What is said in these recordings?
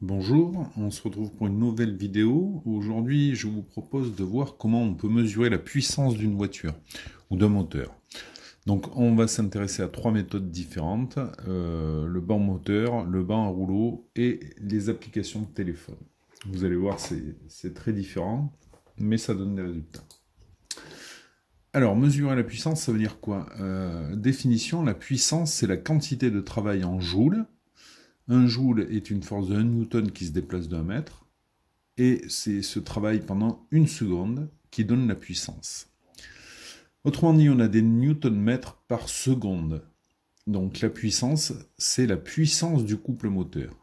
Bonjour, on se retrouve pour une nouvelle vidéo. Aujourd'hui, je vous propose de voir comment on peut mesurer la puissance d'une voiture ou d'un moteur. Donc, on va s'intéresser à trois méthodes différentes, le banc moteur, le banc à rouleau et les applications de téléphone. Vous allez voir, c'est très différent, mais ça donne des résultats. Alors, mesurer la puissance, ça veut dire quoi? Définition, la puissance, c'est la quantité de travail en joules. Un joule est une force de 1 newton qui se déplace d'un mètre, et c'est ce travail pendant une seconde qui donne la puissance. Autrement dit, on a des newton-mètres par seconde. Donc la puissance, c'est la puissance du couple moteur.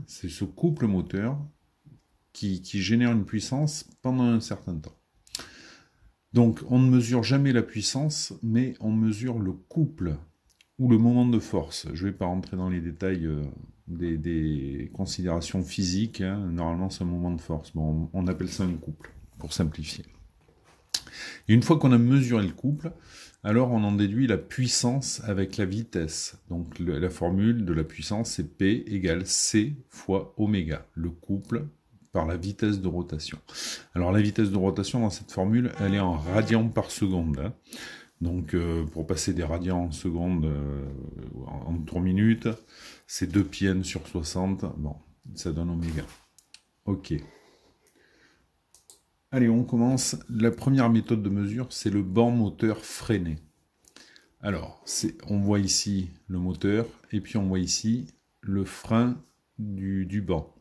C'est ce couple moteur qui génère une puissance pendant un certain temps. Donc on ne mesure jamais la puissance, mais on mesure le couple ou le moment de force. Je ne vais pas rentrer dans les détails des considérations physiques. Normalement, c'est un moment de force. Bon, on appelle ça un couple, pour simplifier. Et une fois qu'on a mesuré le couple, alors on en déduit la puissance avec la vitesse. Donc la formule de la puissance, c'est P égale C fois oméga, le couple par la vitesse de rotation. Alors la vitesse de rotation dans cette formule, elle est en radians par seconde. Donc pour passer des radians en seconde en tour minute, c'est 2 pi sur 60. Bon, ça donne oméga. Ok. Allez, on commence. La première méthode de mesure, c'est le banc moteur freiné. Alors, on voit ici le moteur, et puis on voit ici le frein du banc.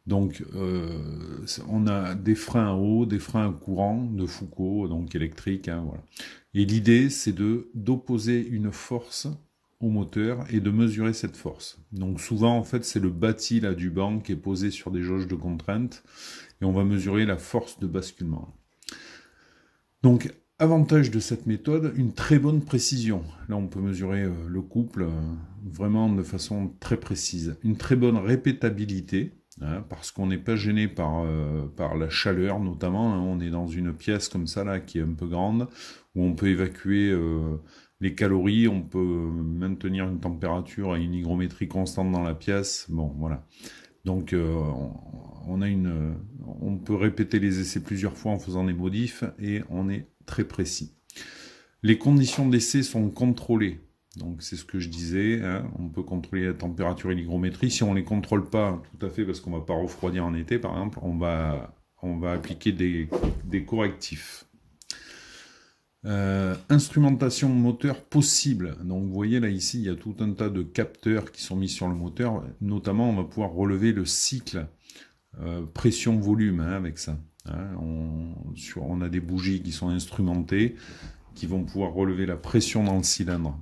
Donc, on a des freins à eau, des freins à courant de Foucault, donc électriques. Voilà. Et l'idée, c'est d'opposer une force au moteur et de mesurer cette force. Donc souvent, en fait, c'est le bâti là, du banc qui est posé sur des jauges de contrainte, et on va mesurer la force de basculement. Donc, avantage de cette méthode, une très bonne précision. Là, on peut mesurer le couple vraiment de façon très précise. Une très bonne répétabilité, parce qu'on n'est pas gêné par la chaleur notamment. On est dans une pièce comme ça là qui est un peu grande, où on peut évacuer les calories, on peut maintenir une température et une hygrométrie constante dans la pièce. Bon, voilà. Donc on peut répéter les essais plusieurs fois en faisant des modifs et on est très précis. Les conditions d'essai sont contrôlées. Donc c'est ce que je disais, on peut contrôler la température et l'hygrométrie. Si on ne les contrôle pas tout à fait, parce qu'on ne va pas refroidir en été par exemple, on va appliquer des correctifs. Instrumentation moteur possible. Donc vous voyez là ici, il y a tout un tas de capteurs qui sont mis sur le moteur. Notamment, on va pouvoir relever le cycle pression-volume avec ça. On a des bougies qui sont instrumentées, qui vont pouvoir relever la pression dans le cylindre.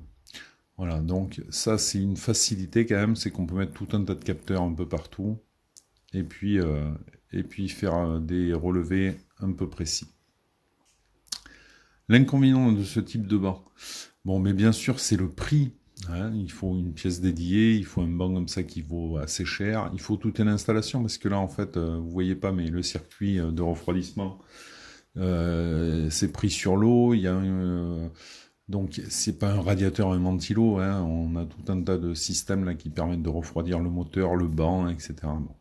Voilà, donc ça c'est une facilité quand même, c'est qu'on peut mettre tout un tas de capteurs un peu partout, et puis faire des relevés un peu précis. L'inconvénient de ce type de banc, bon, mais bien sûr, c'est le prix. Il faut une pièce dédiée, il faut un banc comme ça qui vaut assez cher. Il faut toute une installation, parce que là, en fait, vous voyez pas, mais le circuit de refroidissement, c'est pris sur l'eau. Donc, c'est pas un radiateur, un ventilo. On a tout un tas de systèmes là qui permettent de refroidir le moteur, le banc, etc. Bon.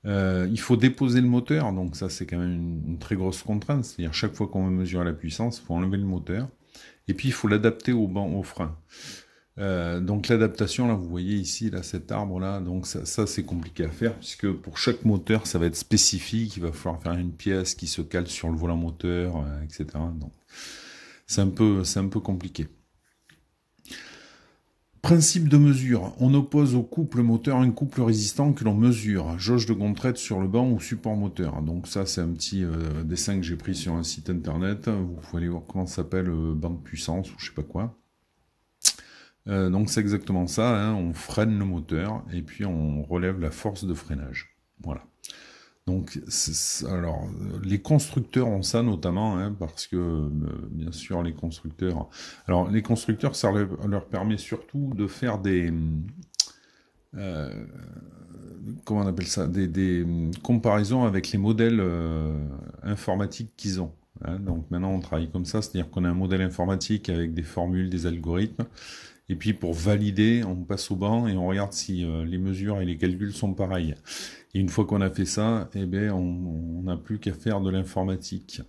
Il faut déposer le moteur, donc ça c'est quand même une très grosse contrainte, c'est-à-dire chaque fois qu'on veut mesurer la puissance, il faut enlever le moteur, et puis il faut l'adapter au frein. Donc l'adaptation, là vous voyez ici, là, cet arbre-là, donc ça c'est compliqué à faire, puisque pour chaque moteur ça va être spécifique, il va falloir faire une pièce qui se cale sur le volant moteur, etc. Donc c'est un peu compliqué. Principe de mesure, on oppose au couple moteur un couple résistant que l'on mesure, jauge de contrainte sur le banc ou support moteur. Donc ça c'est un petit dessin que j'ai pris sur un site internet, vous pouvez aller voir comment ça s'appelle, banc de puissance ou je sais pas quoi. Donc c'est exactement ça, on freine le moteur et puis on relève la force de freinage. Voilà. Donc, alors, les constructeurs ont ça notamment, parce que, bien sûr, les constructeurs... Alors, les constructeurs, ça leur permet surtout de faire des... comment on appelle ça? Des comparaisons avec les modèles informatiques qu'ils ont. Donc, maintenant, on travaille comme ça, c'est-à-dire qu'on a un modèle informatique avec des formules, des algorithmes, Et puis pour valider, on passe au banc et on regarde si les mesures et les calculs sont pareils. Et une fois qu'on a fait ça, eh bien, on n'a plus qu'à faire de l'informatique.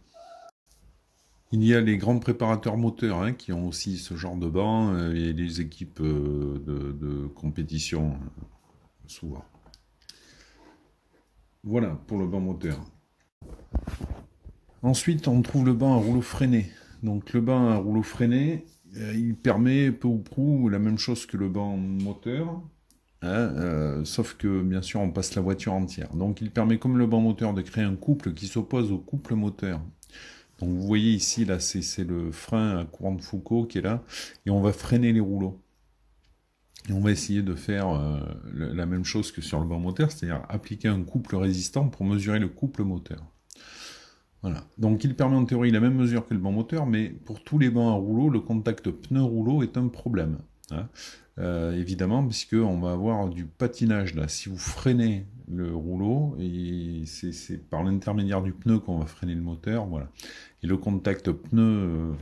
Il y a les grands préparateurs moteurs hein, qui ont aussi ce genre de banc et les équipes de compétition souvent. Voilà pour le banc moteur. Ensuite, on trouve le banc à rouleau freiné. Donc le banc à rouleau freiné, il permet peu ou prou la même chose que le banc moteur, hein, sauf que bien sûr on passe la voiture entière. Donc il permet comme le banc moteur de créer un couple qui s'oppose au couple moteur. Donc vous voyez ici, là, c'est le frein à courant de Foucault qui est là, et on va freiner les rouleaux. Et on va essayer de faire la même chose que sur le banc moteur, c'est-à-dire appliquer un couple résistant pour mesurer le couple moteur. Voilà. Donc il permet en théorie la même mesure que le banc moteur, mais pour tous les bancs à rouleau, le contact pneu-rouleau est un problème. Hein. Évidemment, puisqu'on va avoir du patinage là. Si vous freinez le rouleau, et c'est par l'intermédiaire du pneu qu'on va freiner le moteur, voilà. Et le contact pneu-rouleau,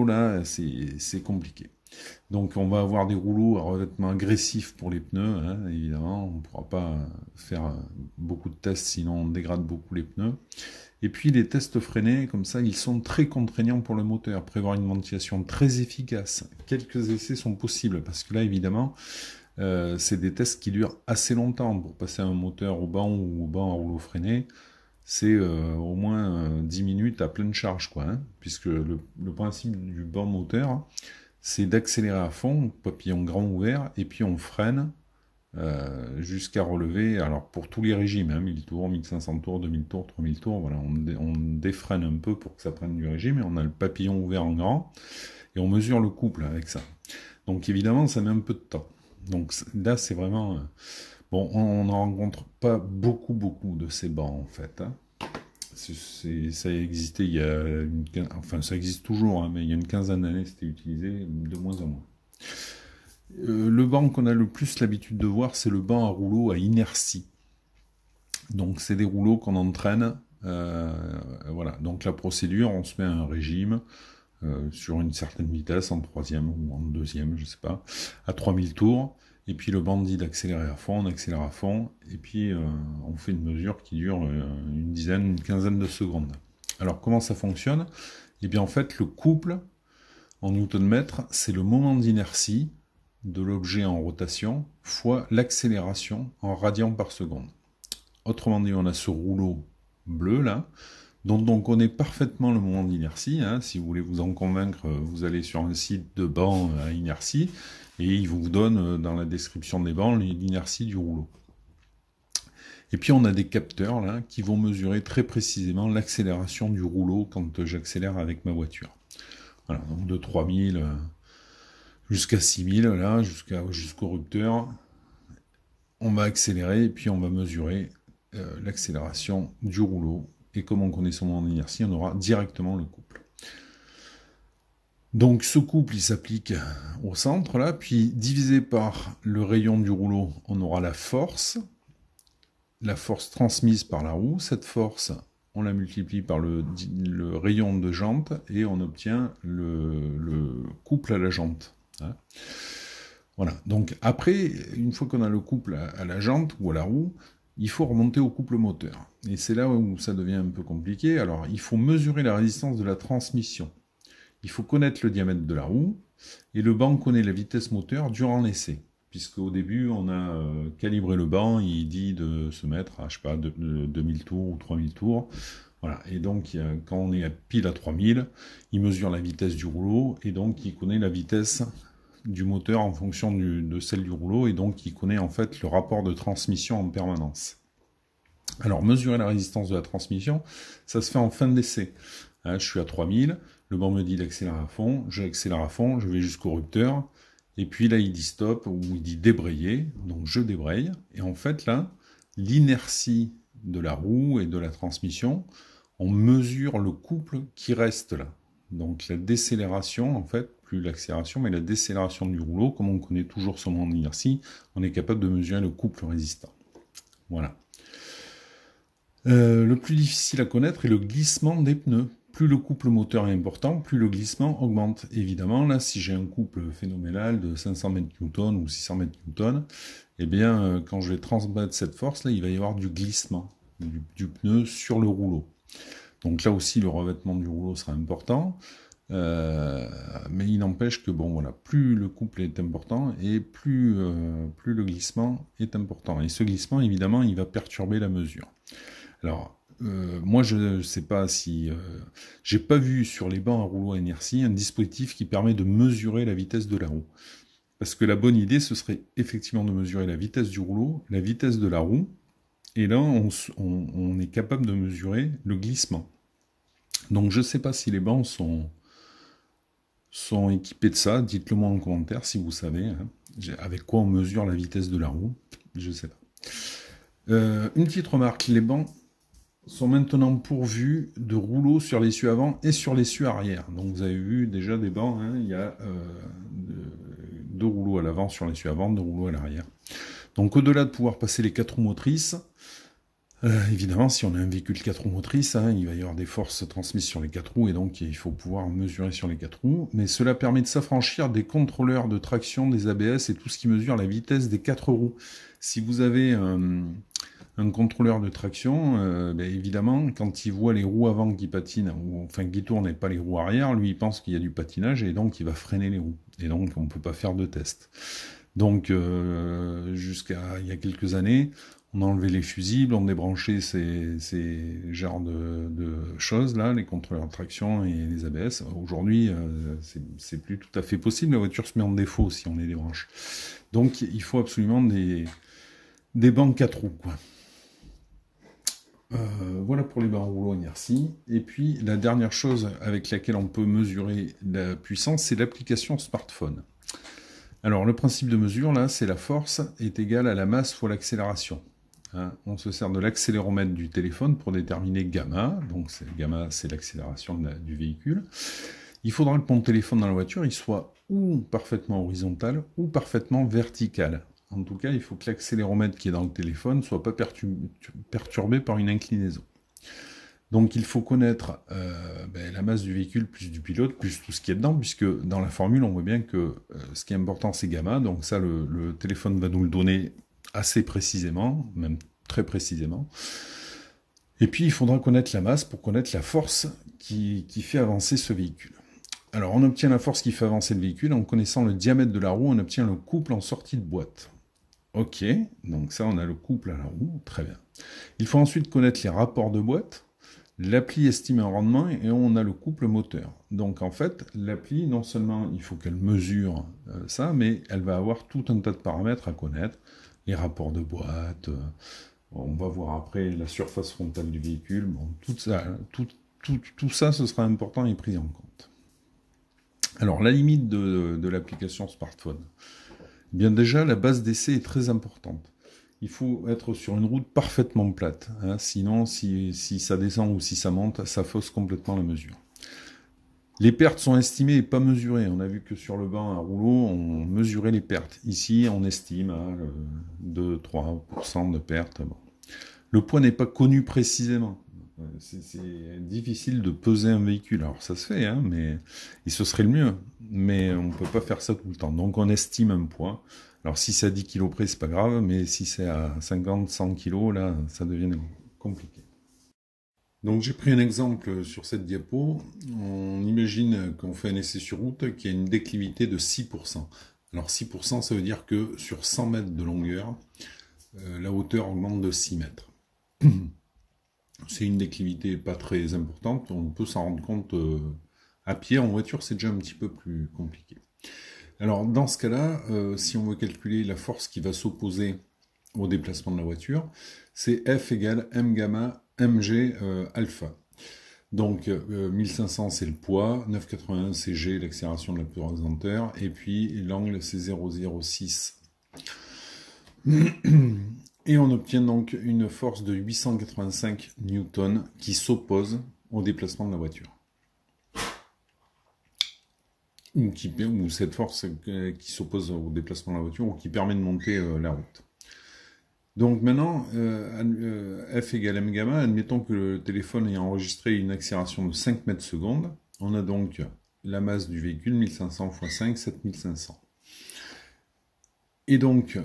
là, c'est compliqué. Donc on va avoir des rouleaux à revêtement agressif pour les pneus, hein, évidemment, on ne pourra pas faire beaucoup de tests, sinon on dégrade beaucoup les pneus. Et puis les tests freinés, comme ça, ils sont très contraignants pour le moteur, prévoir une ventilation très efficace. Quelques essais sont possibles, parce que là, évidemment, c'est des tests qui durent assez longtemps. Pour passer un moteur au banc ou au banc à rouleau freiné, c'est au moins 10 minutes à pleine charge, quoi, hein, puisque le principe du banc moteur, c'est d'accélérer à fond, papillon grand ouvert, et puis on freine jusqu'à relever, alors pour tous les régimes, hein, 1000 tours, 1500 tours, 2000 tours, 3000 tours, voilà, on défreine un peu pour que ça prenne du régime, et on a le papillon ouvert en grand, et on mesure le couple avec ça. Donc évidemment, ça met un peu de temps. Donc là, c'est vraiment... bon, on n'en rencontre pas beaucoup de ces bancs, en fait. Hein. Ça existait il y a... enfin, ça existe toujours, hein, mais il y a une quinzaine d'années, c'était utilisé de moins en moins. Le banc qu'on a le plus l'habitude de voir, c'est le banc à rouleau à inertie. Donc c'est des rouleaux qu'on entraîne. Voilà. Donc la procédure, on se met à un régime sur une certaine vitesse, en troisième ou en deuxième, je sais pas, à 3000 tours. Et puis le banc dit d'accélérer à fond, on accélère à fond, et puis on fait une mesure qui dure une dizaine, une quinzaine de secondes. Alors comment ça fonctionne? Eh bien en fait le couple en newton-mètre, c'est le moment d'inertie de l'objet en rotation fois l'accélération en radians par seconde. Autrement dit, on a ce rouleau bleu là, dont on connaît parfaitement le moment d'inertie. Hein. Si vous voulez vous en convaincre, vous allez sur un site de banc à inertie, et il vous donne dans la description des bancs l'inertie du rouleau. Et puis on a des capteurs là qui vont mesurer très précisément l'accélération du rouleau quand j'accélère avec ma voiture. Voilà, donc de 3000 jusqu'à 6000 là, jusqu'au rupteur, on va accélérer et puis on va mesurer l'accélération du rouleau. Et comme on connaît son moment d'inertie, on aura directement le couple. Donc ce couple, il s'applique au centre, là, puis divisé par le rayon du rouleau, on aura la force transmise par la roue. Cette force, on la multiplie par le rayon de jante, et on obtient le couple à la jante. Hein. Voilà, donc après, une fois qu'on a le couple à la jante ou à la roue, il faut remonter au couple moteur. Et c'est là où ça devient un peu compliqué. Alors, il faut mesurer la résistance de la transmission. Il faut connaître le diamètre de la roue, et le banc connaît la vitesse moteur durant l'essai. Puisqu'au début, on a calibré le banc, il dit de se mettre à, je sais pas, 2000 tours ou 3000 tours. Voilà. Et donc, quand on est à pile à 3000, il mesure la vitesse du rouleau, et donc il connaît la vitesse du moteur en fonction de celle du rouleau, et donc il connaît en fait le rapport de transmission en permanence. Alors, mesurer la résistance de la transmission, ça se fait en fin d'essai. Hein, je suis à 3000, le banc me dit d'accélérer à fond, j'accélère à fond, je vais jusqu'au rupteur, et puis là il dit stop, ou il dit débrayer, donc je débraye, et en fait là, l'inertie de la roue et de la transmission, on mesure le couple qui reste là. Donc la décélération, en fait, plus l'accélération, mais la décélération du rouleau, comme on connaît toujours son moment d'inertie, on est capable de mesurer le couple résistant. Voilà. Le plus difficile à connaître est le glissement des pneus, plus le couple moteur est important, plus le glissement augmente. Évidemment, là, si j'ai un couple phénoménal de 500 mN ou 600 mN, eh bien, quand je vais transmettre cette force, là, il va y avoir du glissement du pneu sur le rouleau. Donc là aussi, le revêtement du rouleau sera important. Mais il n'empêche que, bon, voilà, plus le couple est important et plus le glissement est important. Et ce glissement, évidemment, il va perturber la mesure. Alors, moi, je ne sais pas si... j'ai pas vu sur les bancs à rouleau à inertie un dispositif qui permet de mesurer la vitesse de la roue. Parce que la bonne idée, ce serait effectivement de mesurer la vitesse du rouleau, la vitesse de la roue, et là, on est capable de mesurer le glissement. Donc, je ne sais pas si les bancs sont équipés de ça. Dites-le moi en commentaire si vous savez. Hein. Avec quoi on mesure la vitesse de la roue. Je ne sais pas. Une petite remarque. Les bancs sont maintenant pourvus de rouleaux sur l'essieu avant et sur l'essieu arrière. Donc vous avez vu déjà des bancs, hein, il y a deux rouleaux à l'avant sur l'essieu avant, deux rouleaux à l'arrière. Donc au-delà de pouvoir passer les 4 roues motrices, évidemment si on a un véhicule 4 roues motrices, hein, il va y avoir des forces transmises sur les 4 roues et donc il faut pouvoir mesurer sur les 4 roues, mais cela permet de s'affranchir des contrôleurs de traction, des ABS et tout ce qui mesure la vitesse des 4 roues. Si vous avez un contrôleur de traction, ben évidemment, quand il voit les roues avant qui patinent, ou enfin qui tournent et pas les roues arrière, lui il pense qu'il y a du patinage et donc il va freiner les roues. Et donc on ne peut pas faire de test. Donc jusqu'à il y a quelques années, on a enlevé les fusibles, on débranchait ces genres de choses là, les contrôleurs de traction et les ABS. Aujourd'hui, c'est plus tout à fait possible, la voiture se met en défaut si on les débranche. Donc il faut absolument des bancs 4 roues, quoi. Voilà pour les bancs rouleaux inertie. Et puis la dernière chose avec laquelle on peut mesurer la puissance, c'est l'application smartphone. Alors le principe de mesure là, c'est la force est égale à la masse fois l'accélération. Hein, on se sert de l'accéléromètre du téléphone pour déterminer gamma. Donc gamma, c'est l'accélération du véhicule. Il faudra que mon téléphone dans la voiture, il soit ou parfaitement horizontal ou parfaitement vertical. En tout cas, il faut que l'accéléromètre qui est dans le téléphone ne soit pas perturbé par une inclinaison. Donc il faut connaître la masse du véhicule plus du pilote, plus tout ce qui est dedans, puisque dans la formule, on voit bien que ce qui est important, c'est gamma. Donc ça, le téléphone va nous le donner assez précisément, même très précisément. Et puis, il faudra connaître la masse pour connaître la force qui fait avancer ce véhicule. Alors, on obtient la force qui fait avancer le véhicule en connaissant le diamètre de la roue, on obtient le couple en sortie de boîte. Ok, donc ça, on a le couple à la roue, très bien. Il faut ensuite connaître les rapports de boîte. L'appli estime un rendement et on a le couple moteur. Donc en fait, l'appli, non seulement il faut qu'elle mesure ça, mais elle va avoir tout un tas de paramètres à connaître. Les rapports de boîte, on va voir après la surface frontale du véhicule. Bon, tout ça, ce sera important et pris en compte. Alors la limite de l'application smartphone. Bien déjà, la base d'essai est très importante. Il faut être sur une route parfaitement plate. Hein, sinon, si ça descend ou si ça monte, ça fausse complètement la mesure. Les pertes sont estimées et pas mesurées. On a vu que sur le banc à rouleau, on mesurait les pertes. Ici, on estime à 2-3% de pertes. Bon. Le poids n'est pas connu précisément. C'est difficile de peser un véhicule. Alors ça se fait, hein, mais et ce serait le mieux. Mais on ne peut pas faire ça tout le temps. Donc on estime un poids. Alors si c'est à 10 kg près, c'est pas grave, mais si c'est à 50-100 kg, là, ça devient compliqué. Donc j'ai pris un exemple sur cette diapo. On imagine qu'on fait un essai sur route qui a une déclivité de 6%. Alors 6%, ça veut dire que sur 100 mètres de longueur, la hauteur augmente de 6 mètres. C'est une déclivité pas très importante, on peut s'en rendre compte à pied. En voiture, c'est déjà un petit peu plus compliqué. Alors dans ce cas-là, si on veut calculer la force qui va s'opposer au déplacement de la voiture, c'est F égale M gamma mg alpha. Donc 1500 c'est le poids, 981 c'est G, l'accélération de la pesanteur, et puis l'angle c'est 0,06. Et on obtient donc une force de 885 newtons qui s'oppose au déplacement de la voiture. Ou cette force qui s'oppose au déplacement de la voiture, ou qui permet de monter la route. Donc maintenant, F égale m gamma, admettons que le téléphone ait enregistré une accélération de 5 mètres secondes. On a donc la masse du véhicule, 1500 x 5, 7500. Et donc,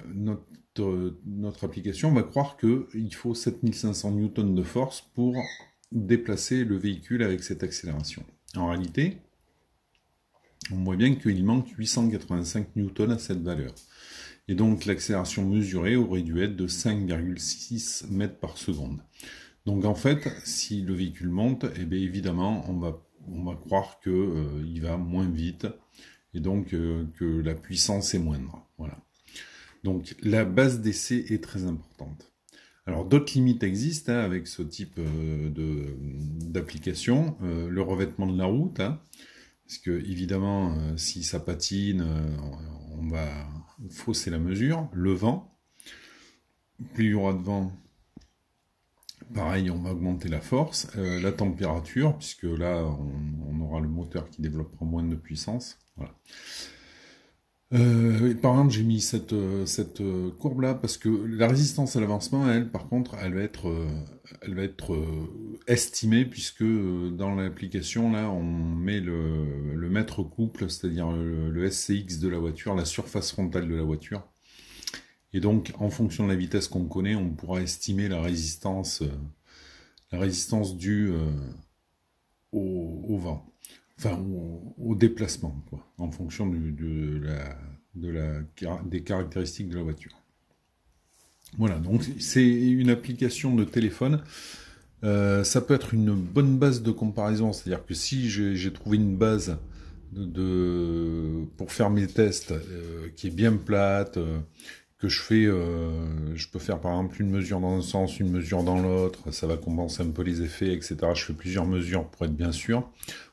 notre application va croire qu'il faut 7500 newtons de force pour déplacer le véhicule avec cette accélération. En réalité, on voit bien qu'il manque 885 newtons à cette valeur. Et donc l'accélération mesurée aurait dû être de 5,6 mètres par seconde. Donc en fait, si le véhicule monte, eh bien évidemment, on va croire qu'il va moins vite, et donc que la puissance est moindre. Voilà. Donc la base d'essai est très importante. Alors d'autres limites existent avec ce type d'application. Le revêtement de la route, parce que évidemment, si ça patine, on va fausser la mesure. Le vent, plus il y aura de vent, pareil, on va augmenter la force. La température, puisque là, on aura le moteur qui développera moins de puissance. Voilà. Par exemple, j'ai mis cette courbe-là parce que la résistance à l'avancement, elle, par contre, elle va être estimée puisque dans l'application, là, on met le mètre couple, c'est-à-dire le SCX de la voiture, la surface frontale de la voiture. Et donc, en fonction de la vitesse qu'on connaît, on pourra estimer la résistance due au vent. Enfin, au déplacement, quoi, en fonction des caractéristiques de la voiture. Voilà, donc c'est une application de téléphone. Ça peut être une bonne base de comparaison, c'est-à-dire que si j'ai trouvé une base pour faire mes tests qui est bien plate, que je peux faire par exemple une mesure dans un sens, une mesure dans l'autre, ça va compenser un peu les effets, etc. Je fais plusieurs mesures pour être bien sûr.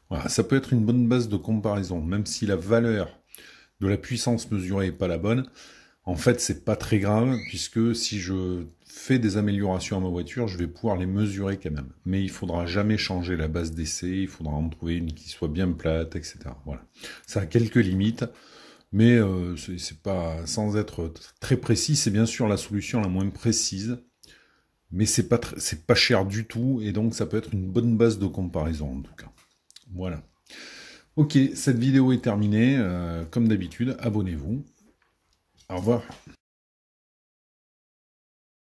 Voilà, ça peut être une bonne base de comparaison, même si la valeur de la puissance mesurée n'est pas la bonne. En fait, c'est pas très grave, puisque si je fais des améliorations à ma voiture, je vais pouvoir les mesurer quand même. Mais il faudra jamais changer la base d'essai, il faudra en trouver une qui soit bien plate, etc. Voilà. Ça a quelques limites, mais c'est pas, sans être très précis, c'est bien sûr la solution la moins précise, mais c'est pas cher du tout, et donc ça peut être une bonne base de comparaison en tout cas. Voilà. Ok, cette vidéo est terminée. Comme d'habitude, abonnez-vous. Au revoir.